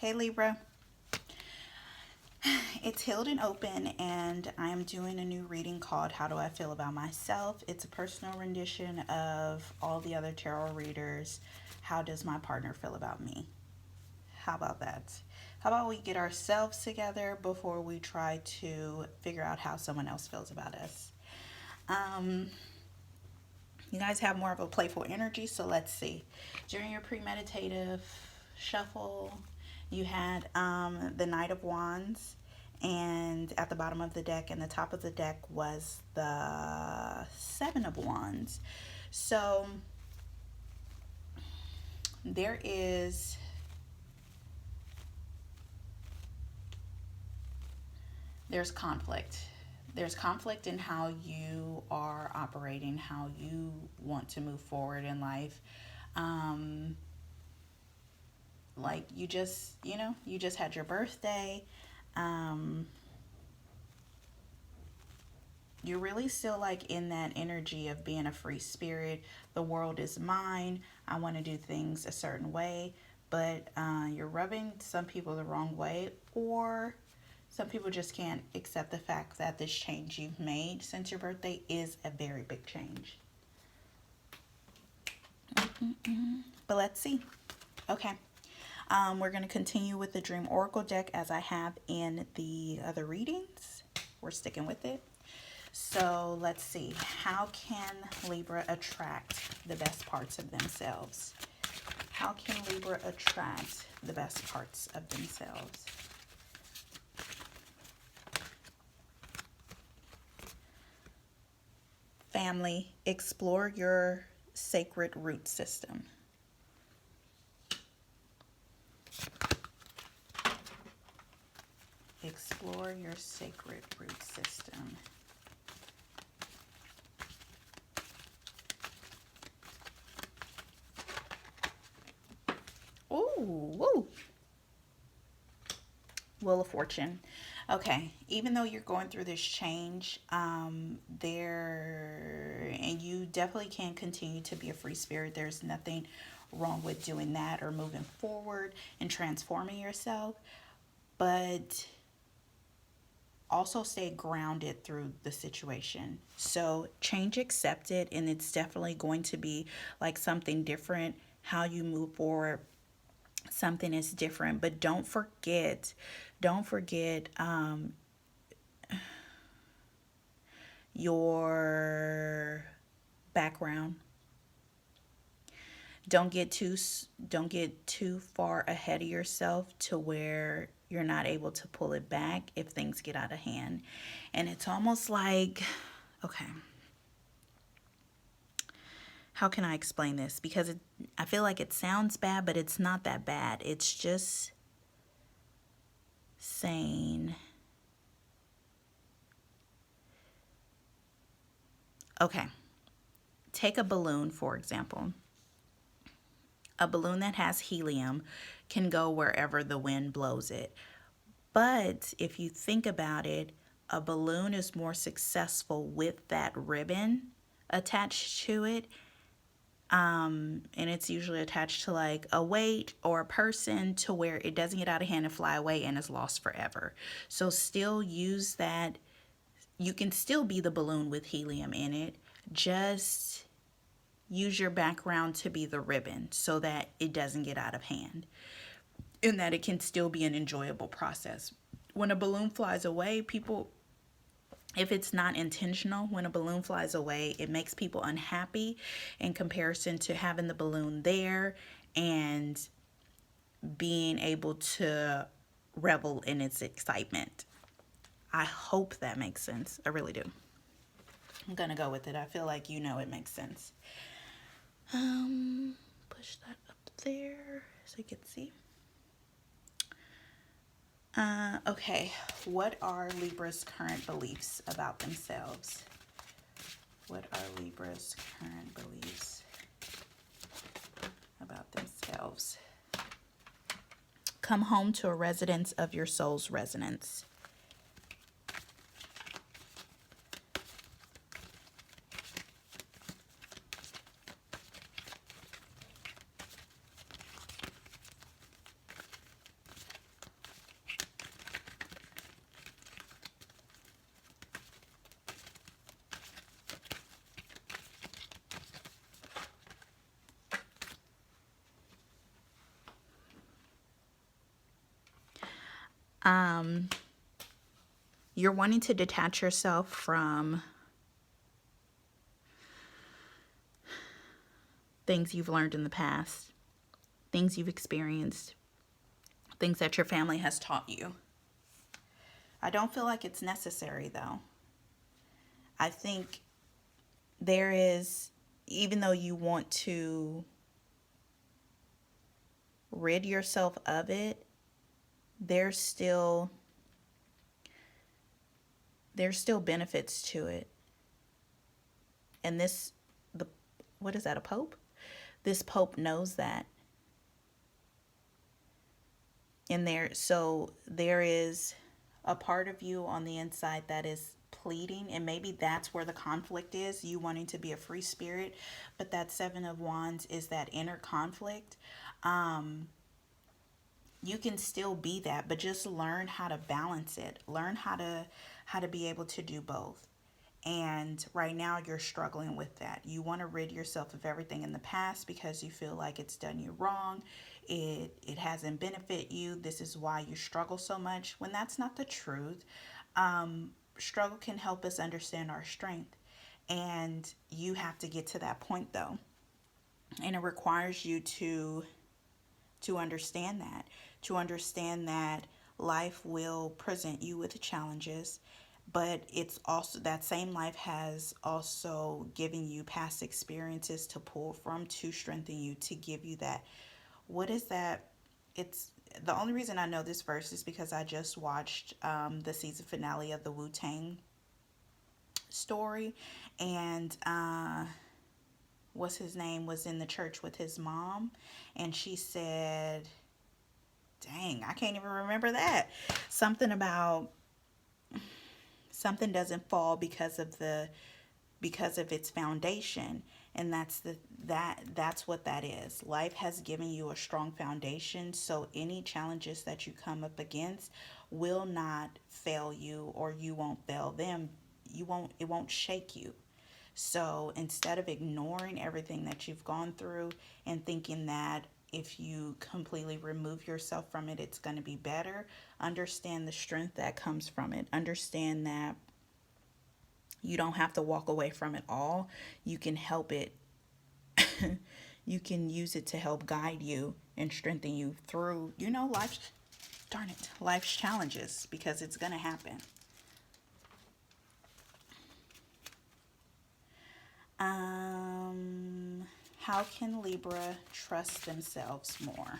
Hey Libra, it's Healed and Open, and I am doing a new reading called How Do I Feel About Myself? It's a personal rendition of all the other tarot readers. How does my partner feel about me? How about that? How about we get ourselves together before we try to figure out how someone else feels about us? Um, you guys have more of a playful energy, so let's see. During your premeditative shuffle, you had the Knight of Wands, and at the bottom of the deck and the top of the deck was the Seven of Wands. So there is there's conflict. There's conflict in how you are operating, how you want to move forward in life. Um, like you just had your birthday. Um, you're really still like in that energy of being a free spirit. The world is mine. I want to do things a certain way, but you're rubbing some people the wrong way, or some people just can't accept the fact that this change you've made since your birthday is a very big change. But let's see. Okay. We're going to continue with the Dream Oracle deck as I have in the other readings. We're sticking with it. So let's see. How can Libra attract the best parts of themselves? How can Libra attract the best parts of themselves? Family, explore your sacred root system. Explore your sacred root system. Ooh, woo. Wheel of Fortune. Okay, even though you're going through this change, and you definitely can continue to be a free spirit. There's nothing wrong with doing that or moving forward and transforming yourself, but also stay grounded through the situation. So change accepted, and it's definitely going to be like something different. How you move forward, something is different, but don't forget your background. Don't get too far ahead of yourself to where you're not able to pull it back if things get out of hand. And it's almost like, okay, how can I explain this? Because I feel like it sounds bad, but it's not that bad. It's just saying, okay, take a balloon, for example. A balloon that has helium can go wherever the wind blows it. But if you think about it, a balloon is more successful with that ribbon attached to it. And it's usually attached to like a weight or a person to where it doesn't get out of hand and fly away and is lost forever. So still use that. You can still be the balloon with helium in it. Just use your background to be the ribbon so that it doesn't get out of hand and that it can still be an enjoyable process. When a balloon flies away, people, if it's not intentional, when a balloon flies away, it makes people unhappy in comparison to having the balloon there and being able to revel in its excitement. I hope that makes sense. I really do. I'm gonna go with it. I feel like it makes sense. Push that up there so you can see. Okay, what are Libra's current beliefs about themselves? What are Libra's current beliefs about themselves? Come home to a residence of your soul's resonance. You're wanting to detach yourself from things you've learned in the past, things you've experienced, things that your family has taught you. I don't feel like it's necessary though. I think there is, even though you want to rid yourself of it, there's still benefits to it. And this, the what is that, a pope? This pope knows that. And there is a part of you on the inside that is pleading, and maybe that's where the conflict is, you wanting to be a free spirit, but that Seven of Wands is that inner conflict. You can still be that, but just learn how to balance it. Learn how to be able to do both. And right now you're struggling with that. You want to rid yourself of everything in the past because you feel like it's done you wrong. It hasn't benefited you. This is why you struggle so much. When that's not the truth. Struggle can help us understand our strength. And you have to get to that point though. And it requires you to understand that life will present you with challenges, but it's also that same life has also given you past experiences to pull from, to strengthen you, to give you that, what is that, it's the only reason I know this verse is because I just watched the season finale of the Wu-Tang story, and what's his name was in the church with his mom, and she said, dang, I can't even remember that. Something about something doesn't fall because of its foundation. And that's what that is. Life has given you a strong foundation, so any challenges that you come up against will not fail you, or you won't fail them. It won't shake you. So instead of ignoring everything that you've gone through and thinking that if you completely remove yourself from it, it's going to be better, understand the strength that comes from it. Understand that you don't have to walk away from it all. You can help it. You can use it to help guide you and strengthen you through, life's challenges, because it's going to happen. How can Libra trust themselves more?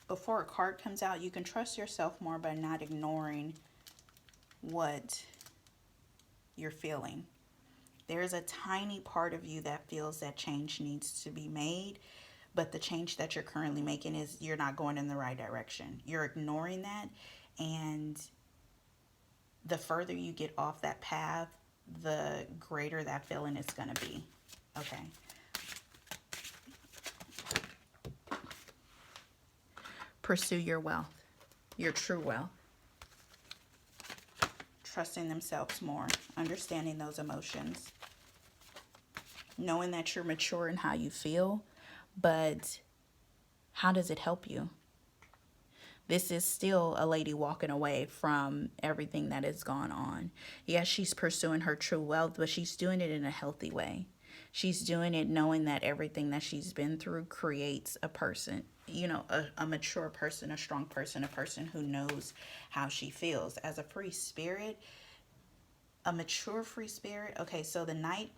Before a card comes out, you can trust yourself more by not ignoring what you're feeling. There's a tiny part of you that feels that change needs to be made, but the change that you're currently making is you're not going in the right direction. You're ignoring that, and the further you get off that path, the greater that feeling is going to be. Okay. Pursue your wealth, your true wealth. Trusting themselves more, understanding those emotions, knowing that you're mature in how you feel, but how does it help you? This is still a lady walking away from everything that has gone on. Yes, she's pursuing her true wealth, but she's doing it in a healthy way. She's doing it knowing that everything that she's been through creates a person, a mature person, a strong person, a person who knows how she feels. As a free spirit, a mature free spirit. Okay, so the Knight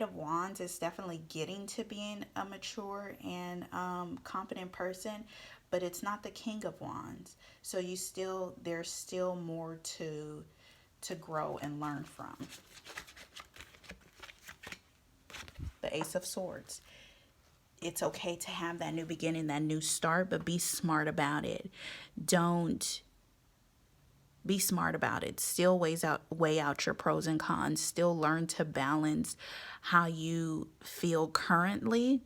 of Wands is definitely getting to being a mature and confident person, but it's not the King of Wands. So there's still more to grow and learn from. The Ace of Swords. It's okay to have that new beginning, that new start, but be smart about it. Be smart about it. Still weigh out your pros and cons. Still learn to balance how you feel currently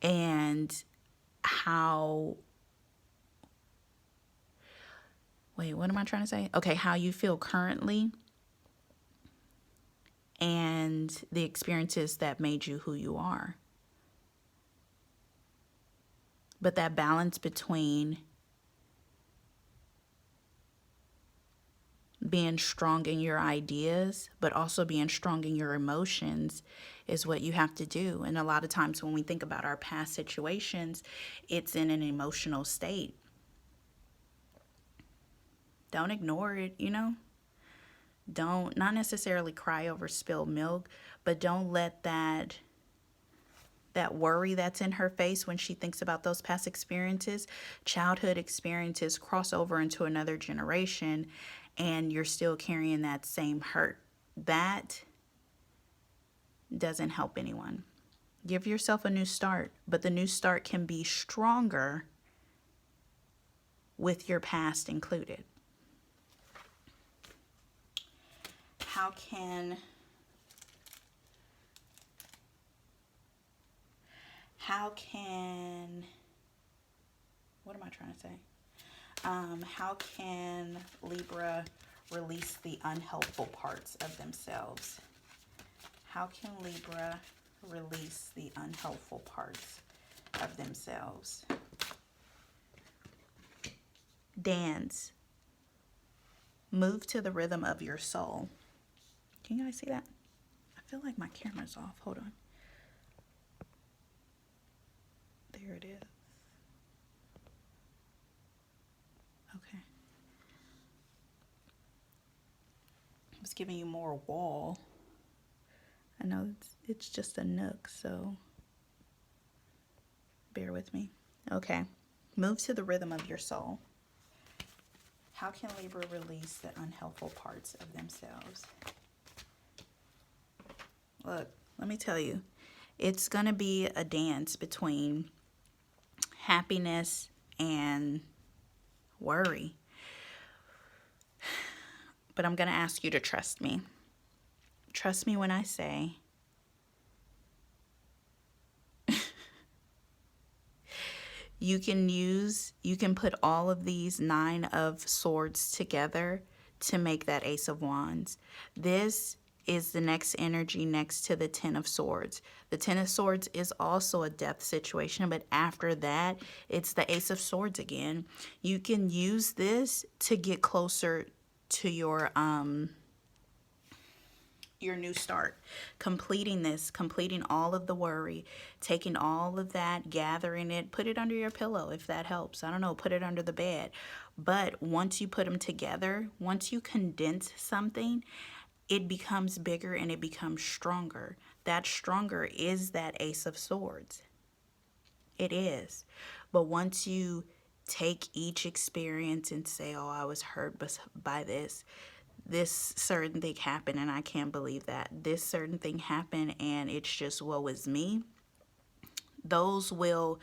and how what am I trying to say? Okay, how you feel currently and the experiences that made you who you are. But that balance between being strong in your ideas, but also being strong in your emotions is what you have to do. And a lot of times when we think about our past situations, it's in an emotional state. Don't ignore it, you know? Don't, not necessarily cry over spilled milk, but don't let that worry that's in her face when she thinks about those past experiences, childhood experiences, cross over into another generation, and you're still carrying that same hurt. That doesn't help anyone. Give yourself a new start, but the new start can be stronger with your past included. How can what am I trying to say? How can Libra release the unhelpful parts of themselves? How can Libra release the unhelpful parts of themselves? Dance. Move to the rhythm of your soul. Can you guys see that? I feel like my camera's off. Hold on. There it is. Okay. I was giving you more wall. I know it's just a nook, so bear with me. Okay. Move to the rhythm of your soul. How can Libra release the unhelpful parts of themselves? Look, let me tell you, it's going to be a dance between happiness and worry. But I'm going to ask you to trust me. Trust me when I say you can put all of these 9 of swords together to make that Ace of Wands. This is the next energy next to the 10 of Swords. The 10 of Swords is also a death situation, but after that, it's the Ace of Swords again. You can use this to get closer to your new start. Completing all of the worry, taking all of that, gathering it, put it under your pillow if that helps. I don't know, put it under the bed. But once you put them together, once you condense something, it becomes bigger and it becomes stronger. That stronger is that Ace of Swords. It is. But once you take each experience and say, oh, I was hurt by this certain thing happened and I can't believe that. This certain thing happened and it's just woe is me. Those will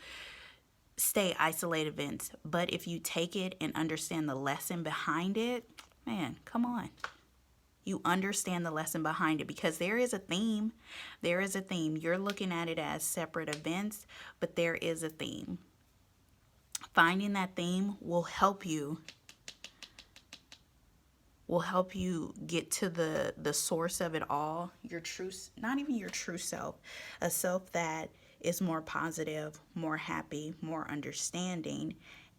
stay isolated events. But if you take it and understand the lesson behind it, man, come on. You understand the lesson behind it because there is a theme. There is a theme. You're looking at it as separate events, but there is a theme. Finding that theme will help you get to the source of it all, your true, not even your true self, a self that is more positive, more happy, more understanding,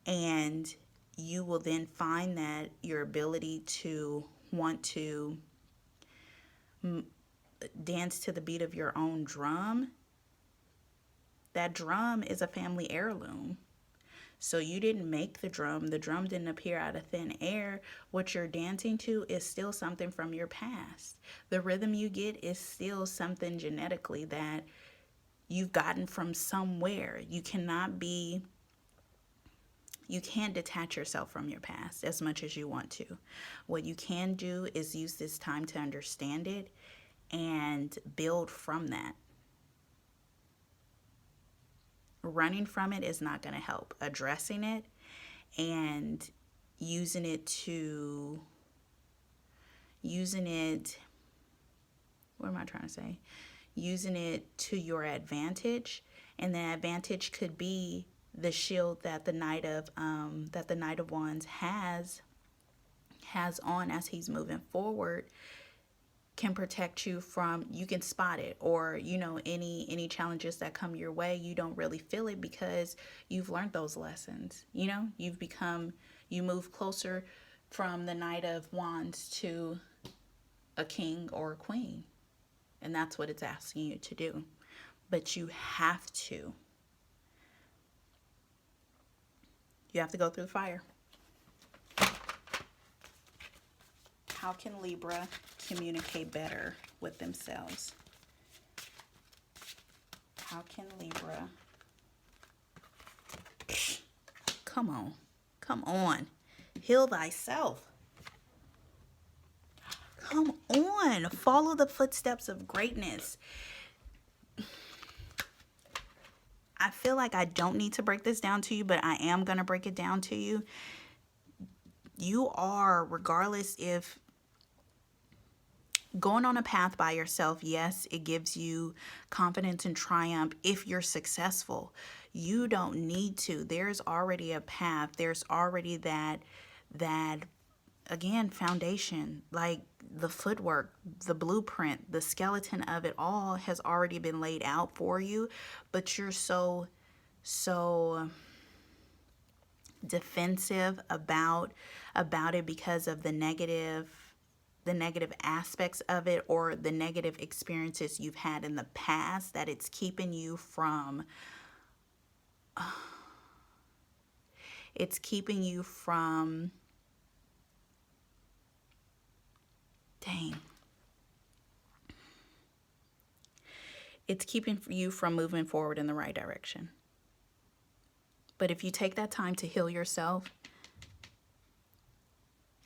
and you will then find that your ability to want to dance to the beat of your own drum, that drum is a family heirloom. So you didn't make the drum didn't appear out of thin air. What you're dancing to is still something from your past. The rhythm you get is still something genetically that you've gotten from somewhere. You can't detach yourself from your past as much as you want to. What you can do is use this time to understand it and build from that. Running from it is not going to help. Addressing it and using it, what am I trying to say? Using it to your advantage, and the advantage could be the shield that the Knight of Wands has on as he's moving forward. can protect you from, you can spot it, or you know, any challenges that come your way, you don't really feel it because you've learned those lessons. You know, you move closer from the Knight of Wands to a king or a queen, and that's what it's asking you to do. But you have to go through the fire. How can Libra communicate better with themselves? How can Libra? Come on. Come on. Heal thyself. Come on. Follow the footsteps of greatness. I feel like I don't need to break this down to you, but I am going to break it down to you. You are, regardless if going on a path by yourself, yes, it gives you confidence and triumph if you're successful. You don't need to. There's already a path. There's already that again, foundation, like the footwork, the blueprint, the skeleton of it all has already been laid out for you, but you're so defensive about it because of the negative aspects of it, or the negative experiences you've had in the past, that it's keeping you from dang, it's keeping you from moving forward in the right direction. But if you take that time to heal yourself,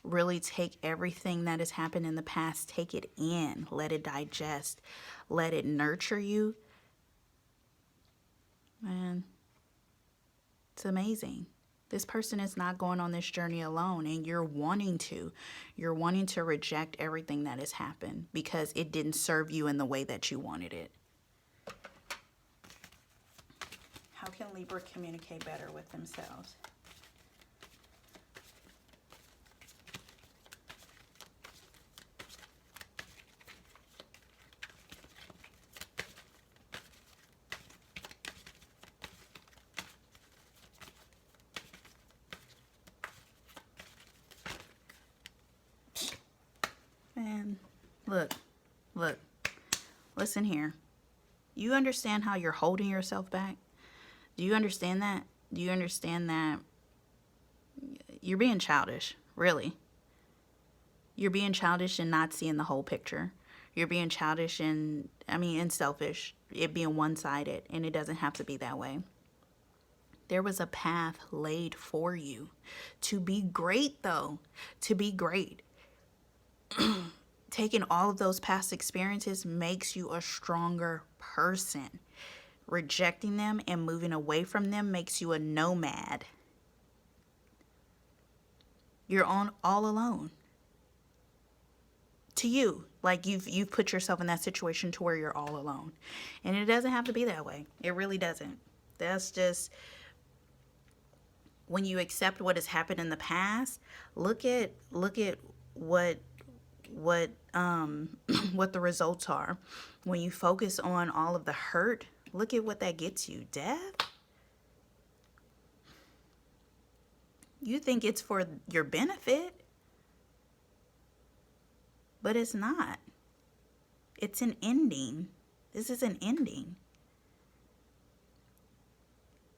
really take everything that has happened in the past, take it in, let it digest, let it nurture you, man, it's amazing. This person is not going on this journey alone, and you're wanting to reject everything that has happened because it didn't serve you in the way that you wanted it. How can Libra communicate better with themselves? Man, look, listen here. You understand how you're holding yourself back? Do you understand that? Do you understand that you're being childish, really? You're being childish and not seeing the whole picture. You're being childish and selfish, it being one-sided, and it doesn't have to be that way. There was a path laid for you to be great, though, to be great. Taking all of those past experiences makes you a stronger person. Rejecting them and moving away from them makes you a nomad. You're all alone. To you, like you've put yourself in that situation to where you're all alone. And it doesn't have to be that way. It really doesn't. That's just, when you accept what has happened in the past, look at what what the results are. When you focus on all of the hurt, look at what that gets you. Death? You think it's for your benefit, but it's not. It's an ending. This is an ending.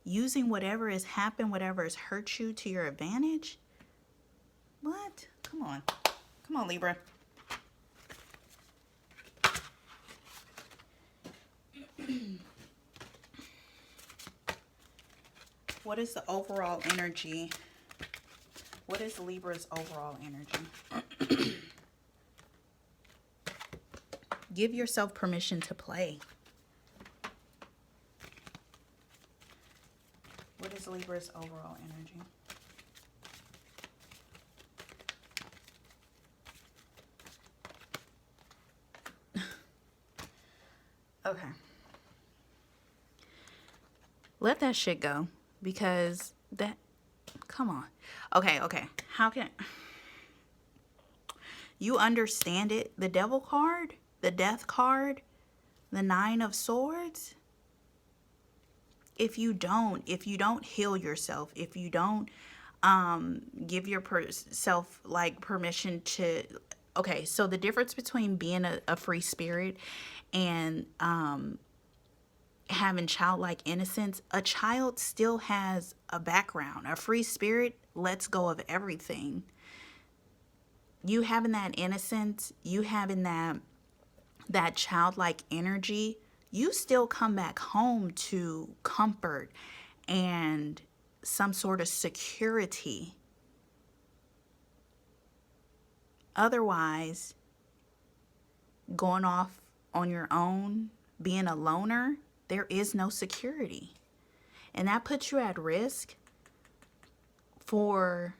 Using whatever has happened, whatever has hurt you to your advantage? What? Come on. Come on, Libra. What is the overall energy? What is Libra's overall energy? Give yourself permission to play. What is Libra's overall energy? Okay. Let that shit go, because come on. Okay. How can, You understand it. The devil card, the death card, the 9 of swords. If you don't heal yourself, if you don't give yourself like permission to, okay, so the difference between being a free spirit and having childlike innocence, a child still has a background. A free spirit lets go of everything. You having that innocence, you having that childlike energy, you still come back home to comfort and some sort of security. Otherwise, going off on your own, being a loner, there is no security. And that puts you at risk for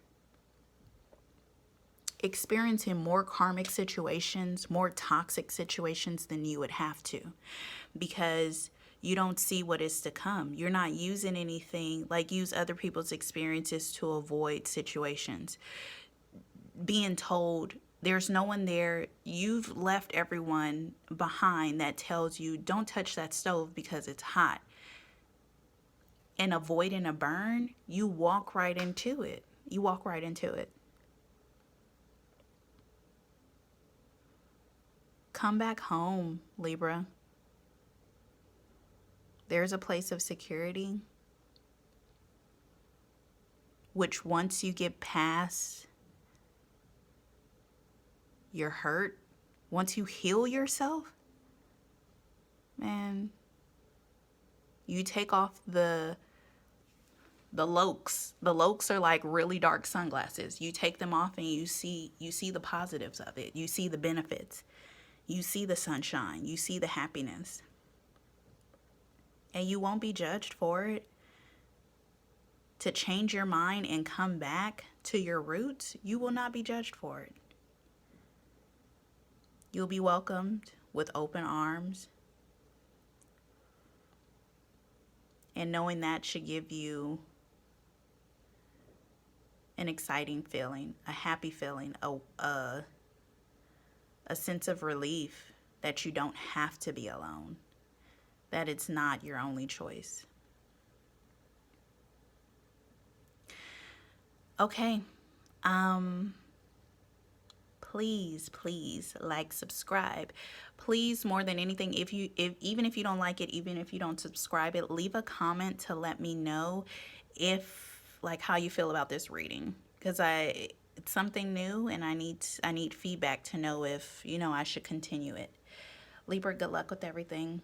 experiencing more karmic situations, more toxic situations than you would have to, because you don't see what is to come. You're not using anything, like use other people's experiences to avoid situations. Being told there's no one there, you've left everyone behind that tells you don't touch that stove because it's hot. And avoiding a burn, you walk right into it. You walk right into it. Come back home, Libra. There's a place of security, which once you get past your hurt, once you heal yourself, man, you take off the lokes. The lokes are like really dark sunglasses. You take them off and you see the positives of it. You see the benefits. You see the sunshine. You see the happiness. And you won't be judged for it. To change your mind and come back to your roots, you will not be judged for it. You'll be welcomed with open arms. And knowing that should give you an exciting feeling, a happy feeling, a sense of relief that you don't have to be alone, that it's not your only choice. Okay. Please like, subscribe. Please, more than anything, even if you don't like it, even if you don't subscribe it, leave a comment to let me know if, like, how you feel about this reading, because it's something new and I need feedback to know if, I should continue it. Libra, good luck with everything.